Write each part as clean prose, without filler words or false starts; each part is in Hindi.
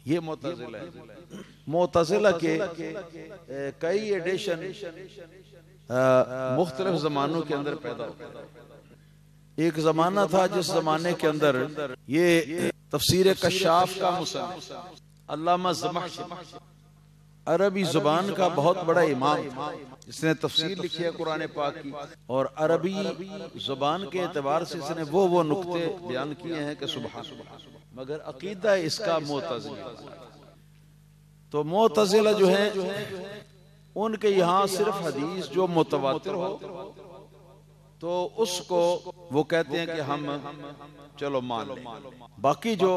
ये मुतज़िला है। मुतज़िला के कई एडिशन मुख्तलिफ ज़मानों के अंदर पैदा हुए। एक ज़माना था जिस ज़माने के अंदर ये तफसीर कशाफ का मुसन्निफ अल्लामा ज़मख़शरी अरबी जुबान का बहुत बड़ा इमाम था, जिसने तफसीर लिखी है कुरान पाक की, और अरबी जुबान के एतबार से इसने वो नुक्ते बयान किए हैं कि सुभान अल्लाह, मगर अकीदा इसका मुतज़िला। तो मुतज़िला जो है उनके यहाँ सिर्फ हदीस जो मुतवातिर हो तो उसको वो कहते हैं कि हम चलो मान लें, बाकी जो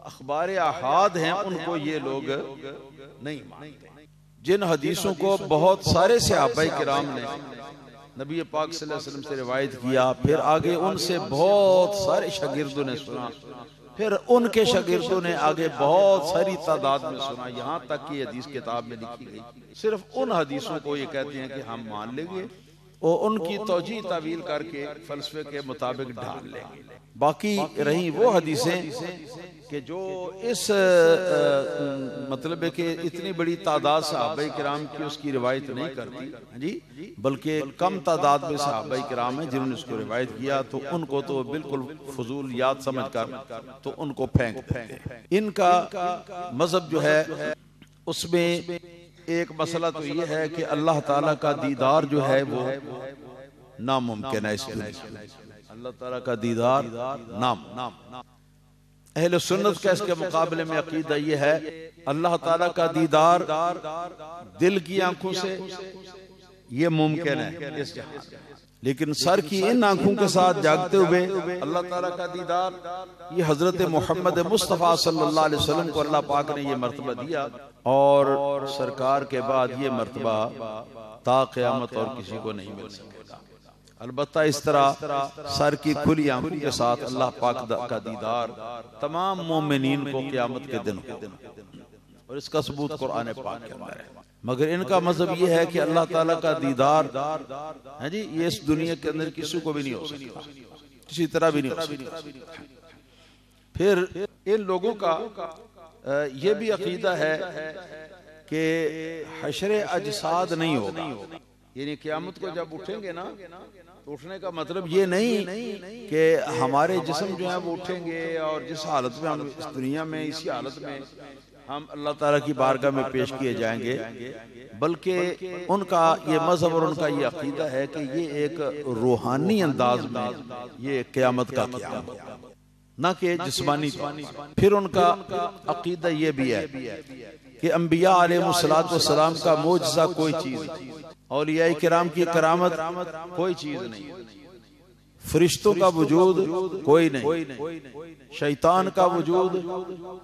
अखबार अहाद हैं उनको ये लोग नहीं मानते। जिन हदीसों को बहुत सारे सहाबाए किराम ने नबी पाक सल्लल्लाहु अलैहि वसल्लम से रिवायत किया, फिर आगे उनसे बहुत सारे शागिर्दों ने सुना, फिर उनके शागिर्दों ने आगे बहुत सारी तादाद में सुना, यहाँ तक कि हदीस किताब में लिखी गई। सिर्फ उन हदीसों को ये कहते हैं कि हम मान लेंगे और उनकी तौजीह तावील करके फलसफे के मुताबिक ढाल लेंगे। बाकी रही वो हदीसें कि जो इस मतलब है कि इतनी बड़ी तादाद सहाबाए किराम की उसकी रिवायत नहीं करती जी, बल्कि कम तादाद में सहाबाए किराम है जिन्होंने उसको रिवायत किया, तो उनको तो बिल्कुल फजूल याद समझकर तो उनको फेंक देते। इनका मजहब जो है उसमें एक मसला तो ये है कि अल्लाह ताला का दीदार जो है वो नामुमकिन है। इस दुनिया अल्लाह ताला का दीदार नाम अहले सुन्नत का इसके मुकाबले में अकीदा ये है अल्लाह ताला का दीदार दिल की आंखों से ये मुमकिन है इस जहां, लेकिन सर की इन आंखों के साथ जागते हुए अल्लाह ताला का दीदार ये हजरत मोहम्मद मुस्तफ़ा सल्लल्लाहु अलैहि वसल्लम को अल्लाह पाक ने ये मर्तबा दिया, और सरकार के बाद ये मर्तबा ता क़यामत और किसी को नहीं मिल सकेगा। अलबत्ता इस तरह सर की खुली आंखों के साथ अल्लाह पाक का दीदार तमाम मोमिनीन को क़यामत के दिन हो, और इसका सबूत कुरान पाक के अंदर है। मगर इनका मजहब ये है कि अल्लाह ताला का दीदार है जी, ये इस दुनिया के अंदर किसी को भी नहीं हो सकता, किसी तरह भी नहीं हो सकता। फिर इन लोगों का ये भी अकीदा है कि हशरे अजसाद नहीं होगा, यानी क़यामत को जब उठेंगे ना, तो उठने का मतलब ये नहीं कि हमारे जिस्म जो है वो उठेंगे और जिस हालत में हम इस दुनिया में इसी हालत में हम अल्लाह ताला की बारगाह में पेश किए जाएंगे, बल्कि उनका ये मजहब और उनका ये अकीदा है कि ये एक रूहानी अंदाज में ये क़यामत का क़याम होगा, न कि जिस्मानी। फिर उनका अकीदा ये भी है कि अंबिया अलैहिमुस्सलातु वस्सलाम का मोजज़ा कोई चीज, औलिया किराम की करामत कोई चीज नहीं, फरिश्तों का वजूद कोई नहीं, शैतान का वजूद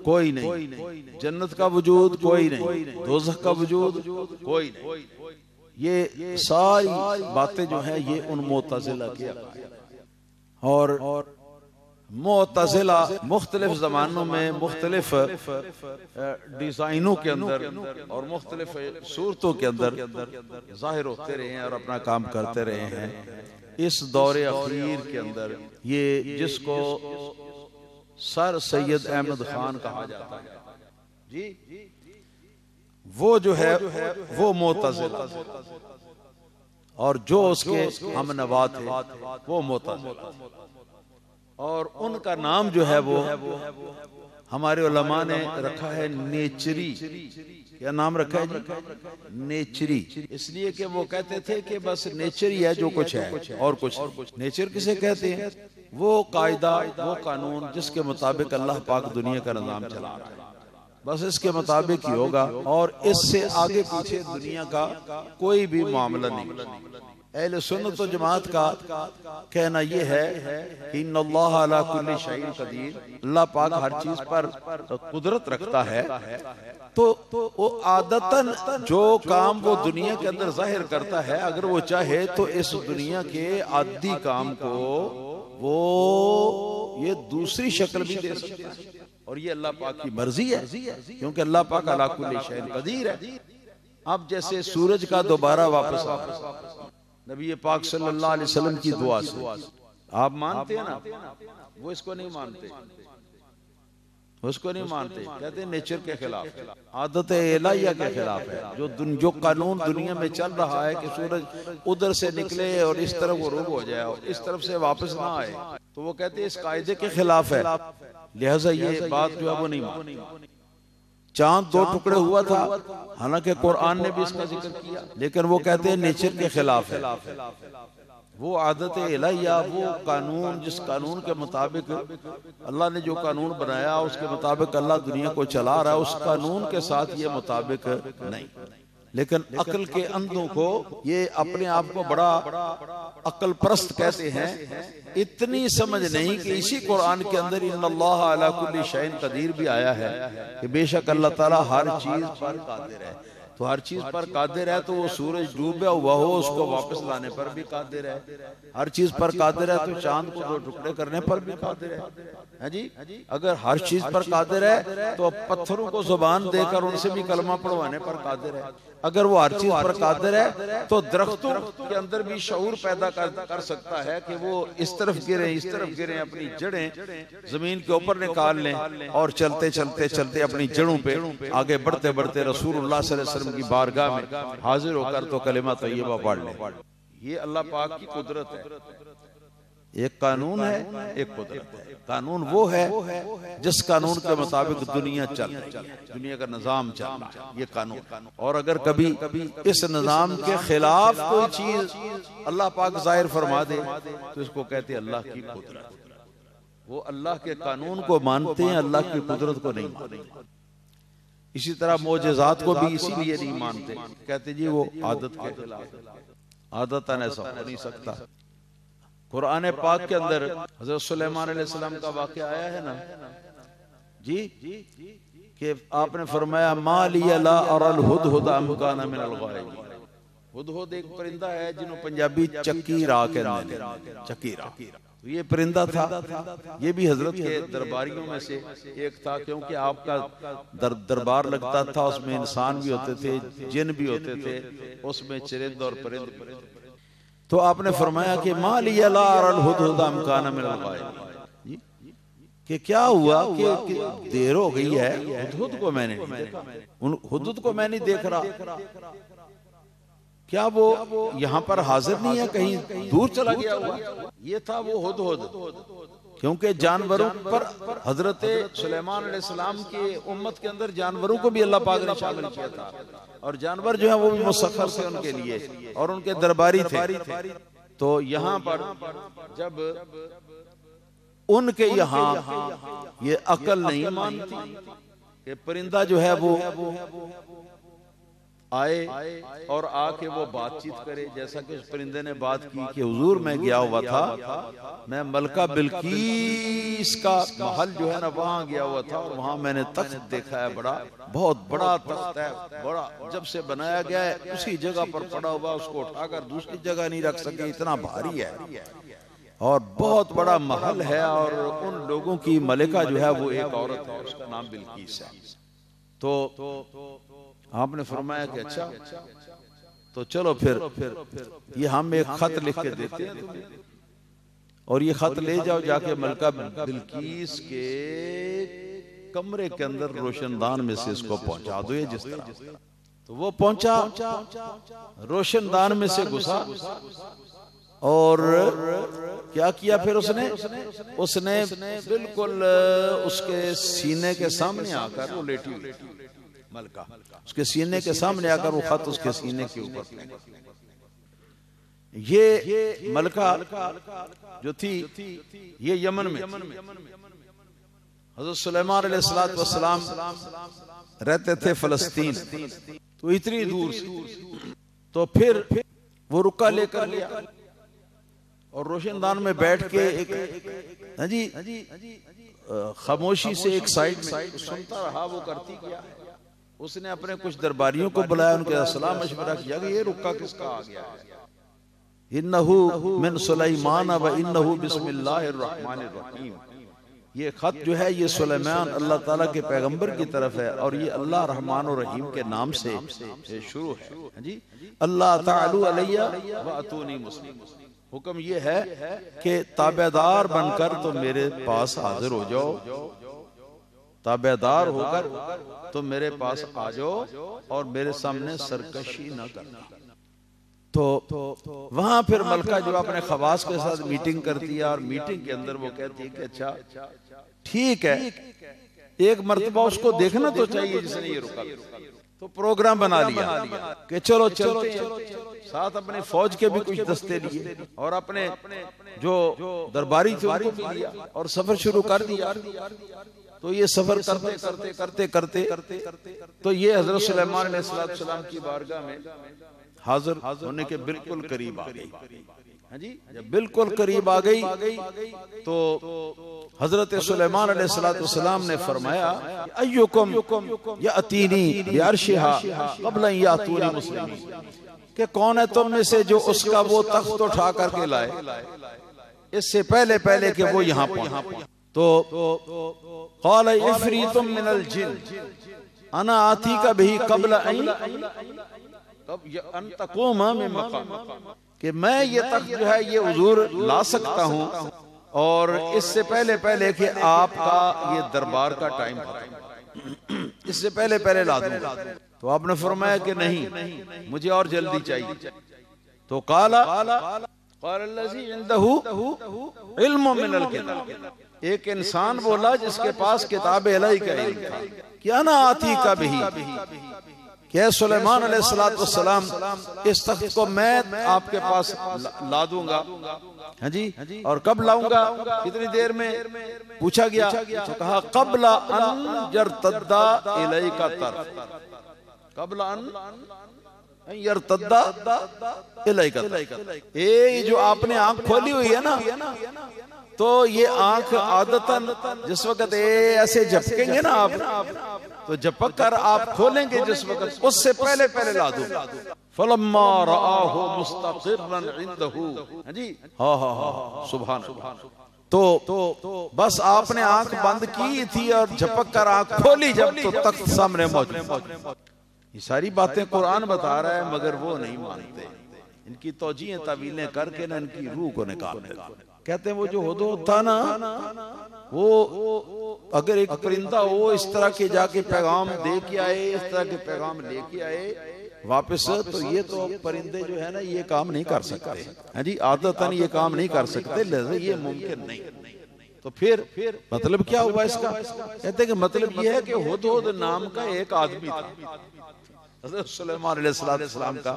कोई नहीं, जन्नत का वजूद कोई नहीं, दोज़ख का वजूद कोई नहीं। ये सारी बातें जो हैं ये उन मुतज़िला की और मुतज़िला मुख्तलिफ ज़मानों में मुख्तलिफ डिज़ाइनों के अंदर और मुख्तलिफ सूरतों के अंदर ज़ाहिर होते रहे हैं और अपना काम करते रहे हैं। इस दौरे अखीर के अंदर ये जिसको सर सैयद अहमद खान कहा जाता है जी, वो जो है वो मुतज़िला, और जो उसके हमनवा थे वो मुतज़िला, और उनका नाम जो है वो हमारे उलमा ने रखा है नेचरी। क्या नाम रखा है जी? नेचरी। इसलिए कि वो कहते थे कि बस नेचर ही है जो कुछ है और कुछ। नेचर किसे कहते हैं? वो कायदा, वो कानून जिसके मुताबिक अल्लाह पाक दुनिया का निजाम चला रहा है, बस इसके मुताबिक ही होगा, और इससे आगे पीछे दुनिया का कोई भी मामला नहीं। अहले सुन्नत व जमात का कहना यह है कि इन्नल्लाह अला कुल्ली शैइन कदीर, अल्लाह पाक हर चीज पर कुदरत रखता है। तो वो आदतन जो काम वो दुनिया के अंदर जाहिर करता है, अगर वो चाहे तो इस दुनिया के आदि काम को वो ये दूसरी शक्ल भी दे सकता है, और ये अल्लाह पाक की मर्जी है, क्योंकि अल्लाह पाक अला कुल्ली शैइन कदीर है। अब जैसे सूरज का दोबारा वापस आना नबी पाक सल्लल्लाहु अलैहि वसल्लम की दुआ से, आप मानते हैं ना? वो इसको नहीं मानते। उसको नहीं मानते, कहते हैं नेचर के खिलाफ, आदत इलाहिया के खिलाफ है। जो कानून दुनिया में चल रहा है कि सूरज उधर से निकले और इस तरफ गुरूब हो जाए और इस तरफ से वापस ना आए, तो वो कहते हैं इस कायदे के खिलाफ है, लिहाजा ये बात जो है वो नहीं मानते। चांद 2 टुकड़े हुआ था, हालांकि कुरान ने भी इसका जिक्र किया, लेकिन वो कहते हैं नेचर के खिलाफ है। वो आदत इलाहिया, वो कानून, जिस कानून के मुताबिक अल्लाह ने जो कानून बनाया उसके मुताबिक अल्लाह दुनिया को चला रहा है, उस कानून के साथ ये मुताबिक नहीं। लेकिन अक्ल के अंधों को, ये अपने आप को बड़ा अक्ल परस्त कहते हैं, इतनी समझ नहीं कि इसी कुरान के अंदर इन्नल्लाह अला कुल्ली शैइन कदीर भी आया है कि बेशक अल्लाह ताला हर चीज पर कादिर है। तो हर चीज पर कादिर है, तो वो सूरज डूबा हुआ हो उसको वापस लाने पर भी कादिर है। हर चीज पर कादिर है, तो चांद को 2 टुकड़े करने पर भी कादिर है जी। अगर हर चीज पर कादिर है तो पत्थरों को जुबान देकर उनसे भी कलमा पढ़वाने पर कादिर है। अगर वो हर चीज पर कादिर है तो दरख्तों के अंदर भी शऊर पैदा कर सकता है कि वो इस तरफ गिरे, इस तरफ गिरे, अपनी जड़ें जमीन के ऊपर निकाल लें और चलते चलते चलते अपनी जड़ों पे आगे बढ़ते बढ़ते रसूलुल्लाह सल्लल्लाहु अलैहि वसल्लम की बारगाह में हाजिर होकर तो कलिमा तय्यबा पढ़ लें। ये अल्लाह पाक की कुदरत है। एक कानून है, एक कुदरत है। कानून वो है जिस कानून के मुताबिक दुनिया चल रही है, दुनिया का निजाम चल रहा है, ये कानून। और अगर कभी इस निजाम के खिलाफ कोई चीज अल्लाह पाक जाहिर फरमा दे तो इसको कहते हैं अल्लाह की कुदरत। वो अल्लाह के कानून को मानते हैं, अल्लाह की कुदरत को नहीं मानते। इसी तरह मोजेजात को भी इसीलिए नहीं मानते, कहते जी वो आदत के खिलाफ, आदतन ऐसा हो नहीं सकता। कुरान पाक के अंदर हजरत सुलेमान अलैहिस्सलाम का वाक़या आया है ना जी, कि आपने फरमाया मा लिया ला अरल हुदहुद अम काना मिनल गायबीन। हुदहुद एक परिंदा है जिन्हों पंजाबी चकीरा कहते हैं, चकीरा। तो ये परिंदा था, ये भी हजरत के दरबारियों में से एक था, क्योंकि आपका दरबार लगता था, उसमें इंसान भी होते थे, जिन भी होते थे, उसमें चरिंद और परिंद। तो आपने फरमाया कि मा लिया ला अरल हुदहुद अम काना मिनल गायबीन, कि क्या हुआ कि देर हो गई है, हुदहुद को मैंने नहीं देखा, हुदहुद को मैं नहीं देख रहा, क्या वो यहाँ पर हाजिर नहीं है, कहीं दूर चला गया हुआ? ये था वो हुदहुद। क्योंकि जानवरों पर हजरत सुलेमान अलैहिस्सलाम की उम्मत के अंदर जानवरों को भी अल्लाह पाक ने शामिल किया था, और जानवर जो है वो भी मुसख्खर थे उनके लिए और उनके दरबारी थे। तो यहाँ पर जब उनके यहाँ ये अकल नहीं मानती कि परिंदा जो है वो आए और आके वो बातचीत करे, जैसा कि उस परिंदे ने बात की कि हुजूर मैं गया हुआ था, मैं मलका बिल्कीस का महल जो है ना वहां गया हुआ था, और वहां मैंने तख्त देखा है, बड़ा बहुत बड़ा तख्त है, बड़ा जब से बनाया गया है उसी जगह पर पड़ा हुआ, उसको उठाकर दूसरी जगह नहीं रख सके, इतना भारी है और बहुत बड़ा महल है। और उन लोगों की मलिका जो है वो एक औरत है, उसका नाम बिल्कीस है। तो आपने फरमाया कि अच्छा तो चलो फिर ये हम एक खत लिख के देते हैं तुम्हें, और ये खत ले जाओ जाके मलका बिल्कीस के कमरे के अंदर रोशनदान में से इसको पहुंचा दो, ये जिस तरह। तो वो पहुंचा, रोशनदान में से घुसा और क्या किया फिर उसने बिल्कुल उसके सीने के सामने आकर, वो लेटी हुई मलका, उसके सीने के सामने आकर वो खत उसके सीने के ऊपर। ये मलका जो थी ये यमन में, हज़रत सुलेमान अलैहिस्सलातु वस्सलाम रहते थे फलस्तीन, तो इतनी दूर से। तो फिर वो रुका लेकर गया और रोशनदान में बैठ के एक जी खामोशी से एक साइड में सुनता रहा, वो करती क्या है। उसने अपने कुछ दरबारियों को बुलाया, उनके सलाह मशवरा किया कि ये रुक्का किसका आ गया है। इन्नहु मिन सुलेमान व इन्नहु बिस्मिल्लाहिर रहमानिर रहीम। ये खत जो है ये सुलेमान अल्लाह ताला के पैगंबर की तरफ है और ये अल्लाह रहमान और रहीम के नाम से शुरू है जी। अल्लाह तालू अलैया व अतूनी मुस्लिम। हुक्म ये है कि ताबेदार बनकर तो मेरे पास हाजिर हो जाओ, ताबेदार होकर तुम मेरे पास आ जाओ और मेरे सामने सरकशी न करना। तो वहां फिर मलका जो अपने खवास के साथ मीटिंग करती है और मीटिंग के अंदर वो कहती है कि अच्छा ठीक है, एक मर्तबा उसको देखना तो चाहिए जिसने ये रुका। तो प्रोग्राम बना लिया कि चलो चलते हैं। साथ अपने फौज के भी कुछ दस्ते लिए और अपने जो दरबारी थे उनको भी लिया और सफर शुरू कर दिया। तो ये सफर करते करते तो ये हजरत सुलेमान अलैहिस्सलाम की बारगाह में हाजिर होने के बिल्कुल करीब आ गई। हाँ जी, जब बिल्कुल करीब आ गई तो हजरत सुलेमान अलैहिस्सलाम ने फरमाया अय्युकुम यातीनी बिअर्शिहा क़ब्ल अन यातूनी मुस्लिमीन, कि कौन है तुम में से जो उसका वो तख्त उठा करके लाए इससे पहले पहले कि वो यहाँ पहुंचे। तो क़ाल इफ़रीतुम मिनल जिन अना आतीका बिही क़ब्ल अन तक़ूमा मिन मक़ाम, कि मैं ये तख्त जो है ये हुजूर ला सकता हूँ और इससे पहले पहले कि आपका ये दरबार का टाइम इससे पहले पहले ला दूंगा। तो आपने फरमाया कि नहीं, मुझे और जल्दी चाहिए। तो काला एक इंसान बोला जिसके पास किताब इलाही का इल्म था, क्या ना आती का भी क्या सुलेमान अलैहिस्सलाम इस तख्त को मैं आपके पास ला दूंगा। हाँ जी, और कब लाऊंगा, कितनी देर में पूछा गया। तो कहा क़ब्ल अन यरतद्दा इलैका तरफ, क़ब्ल अन यरतद्दा इलैका तरफ। ये जो आपने आंख खोली हुई है ना, तो ये आंख आदतन जिस वक्त ऐसे झपकेंगे ना आप, तो झपक कर आप खोलेंगे जिस वक्त, उससे पहले पहले ला दूं। फलम्मा रआहु मुस्तक़िर्रन इंदहु, जी हाँ हाँ हाँ सुभान अल्लाह। तो बस आपने आंख बंद की थी और झपक कर आंख खोली जब, तो तख्त सामने मौजूद। ये सारी बातें कुरान बता रहा है मगर वो नहीं मानते। इनकी तौजीहें तावीलें करके ना इनकी रूह को निकाल देते। कहते हैं वो जो हुदहुद था ना, वो अगर एक परिंदा हो इस तरह के जाके पैगाम दे के आए, इस तरह के पैगाम लेके आए वापस, तो ये तो परिंदे जो है ना ये काम नहीं कर सकते। हाँ जी, आदतन ये काम नहीं कर सकते, लिहाजा ये मुमकिन नहीं। तो फिर मतलब क्या हुआ इसका? कहते हैं कि मतलब ये है कि हुदहुद नाम का एक आदमी था, हज़रत सुलेमान अलैहिस्सलाम का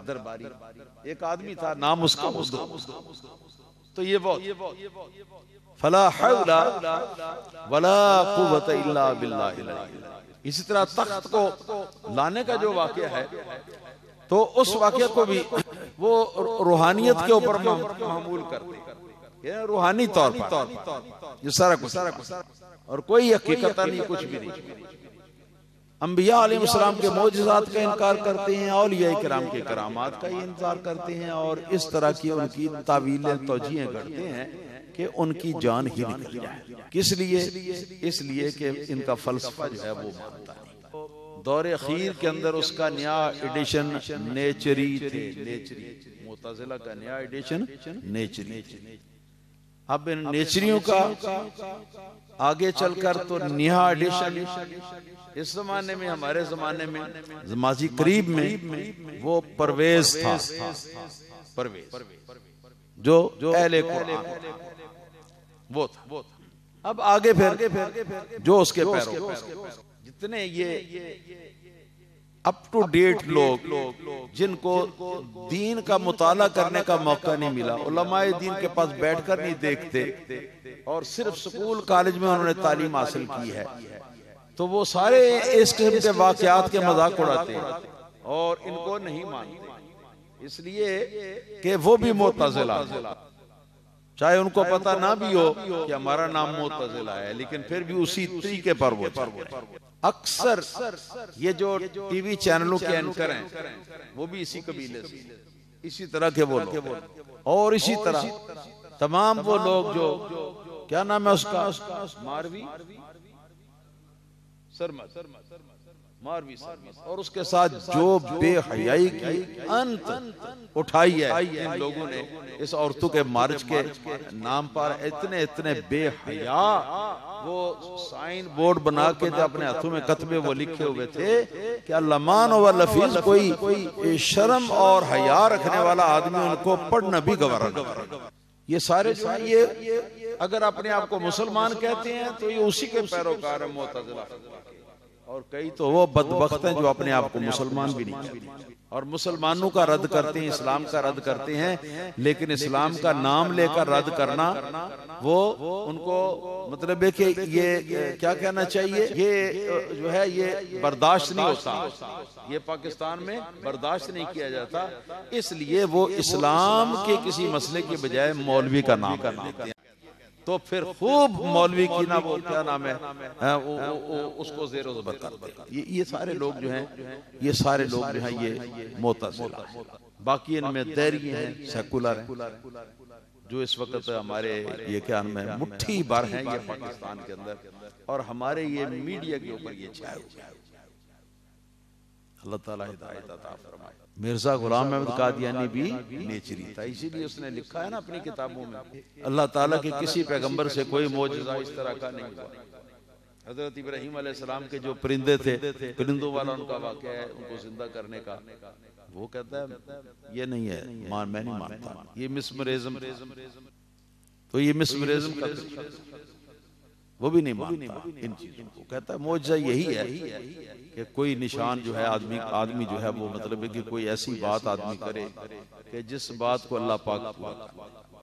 दरबारी एक आदमी था, नाम उसका हुदहुद। तो ये वो फला हौला वला कुव्वता इल्ला बिल्लाह। इसी तरह तख्त को लाने का जो वाक़या है, तो उस वाक़या को भी वो रूहानियत के ऊपर मामूल करते हैं, रूहानी तौर पर ये सारा कुछ, और कोई हकीकत नहीं, कुछ भी नहीं। अंबिया अलैहिस्सलाम के मौजज़ात का इनकार करते हैं, औलिया किराम के करामात का इनकार करते हैं, और इस तरह की उनकी तावीलें तौजीहें करते हैं कि उनकी जान ही निकल जाए। किस लिए? इसलिए कि इनका फलसफा जो है वो मानता है। दौरे अखीर के अंदर उसका नया एडिशन नेचरी थे, नेचरी मुतज़िला का नया एडिशन नेचरी। अब इन नेचरियों का आगे चलकर तो नया एडिशन इस जमाने में, हमारे जमाने में माजी करीब में वो परवेज था, परवेज जो अहले कुरान वो था। अब आगे फिर जो उसके पैरों जितने ये अप टू डेट लोग जिनको दीन का मुताला करने का मौका नहीं मिला, उलमाए दीन के पास बैठकर नहीं देखते और सिर्फ स्कूल कॉलेज में उन्होंने तालीम हासिल की है, तो वो सारे इस किस्म के वाकयात के मजाक उड़ाते हैं और इनको नहीं मानते, इसलिए कि वो भी मुतज़िला, चाहे उनको पता ना भी हो कि हमारा नाम मुतज़िला है, लेकिन फिर भी उसी तरीके पर वो अक्सर ये जो टीवी चैनलों के एंकर हैं वो भी इसी कबीले से, इसी तरह के वो लोग, और इसी तरह तमाम वो लोग जो क्या नाम है उसका, मारवी मारवी, और उसके साथ जो बेहयाई की अंत उठाई है इन लोगों ने इस औरतों के मार्च के नाम पर, इतने इतने बेहया वो साइन बोर्ड बना के जो अपने हाथों में कतबे वो लिखे हुए थे कि अल्लामान व लफीज, कोई शर्म और हया रखने वाला आदमी उनको पढ़ना भी गवारा नहीं। ये सारे जो है ये अगर अपने आप को मुसलमान कहते हैं तो ये उसी के पैरोकार है मुअतज़िला, और कई तो वो बदबख्त हैं जो अपने आप को मुसलमान भी नहीं कहते और मुसलमानों का रद्द करते हैं, इस्लाम का रद्द करते हैं, लेकिन इस्लाम का नाम लेकर रद्द करना वो उनको मतलब है कि ये क्या कहना चाहिए, ये जो है ये बर्दाश्त नहीं होता, ये पाकिस्तान में बर्दाश्त नहीं किया जाता, इसलिए वो इस्लाम के किसी मसले के बजाय मौलवी का नाम लेते हैं। तो फिर खूब मौलवी की ना वो क्या नाम है उसको ज़ेरो ज़बर करते हैं। ये सारे लोग जो हैं, ये सारे लोग जो हैं ये मुअतज़िला, बाकी इनमें दैरी हैं, सेकुलर हैं, जो इस वक्त हमारे ये क्या नाम है मुट्ठी भर हैं ये पाकिस्तान के अंदर, और हमारे ये मीडिया के ऊपर ये छाए हुए हैं। अल्लाह ताला हिदायत अता फरमाए। मिर्जा गुलाम अहमद कादियानी भी नेचरी था, इसीलिए उसने लिखा है ना अपनी किताबों में, अल्लाह ताला के किसी पैगंबर से कोई मौजज़ा इस तरह का नहीं हुआ। हजरत इब्राहीम अलैहिस्सलाम के जो परिंदे थे, परिंदों वाला उनका वाक़या है, उनको जिंदा करने का, वो कहता है ये नहीं है, मैं नहीं मानता, ये मिसमरिज्म, तो ये मिसमरिज्म का वो भी नहीं मानता इन चीजों को। कहता है मौजज़ा यही है कि कोई निशान जो है आदमी जो है वो मतलब है कि कोई ऐसी बात आदमी करे कि जिस बात को अल्लाह पाक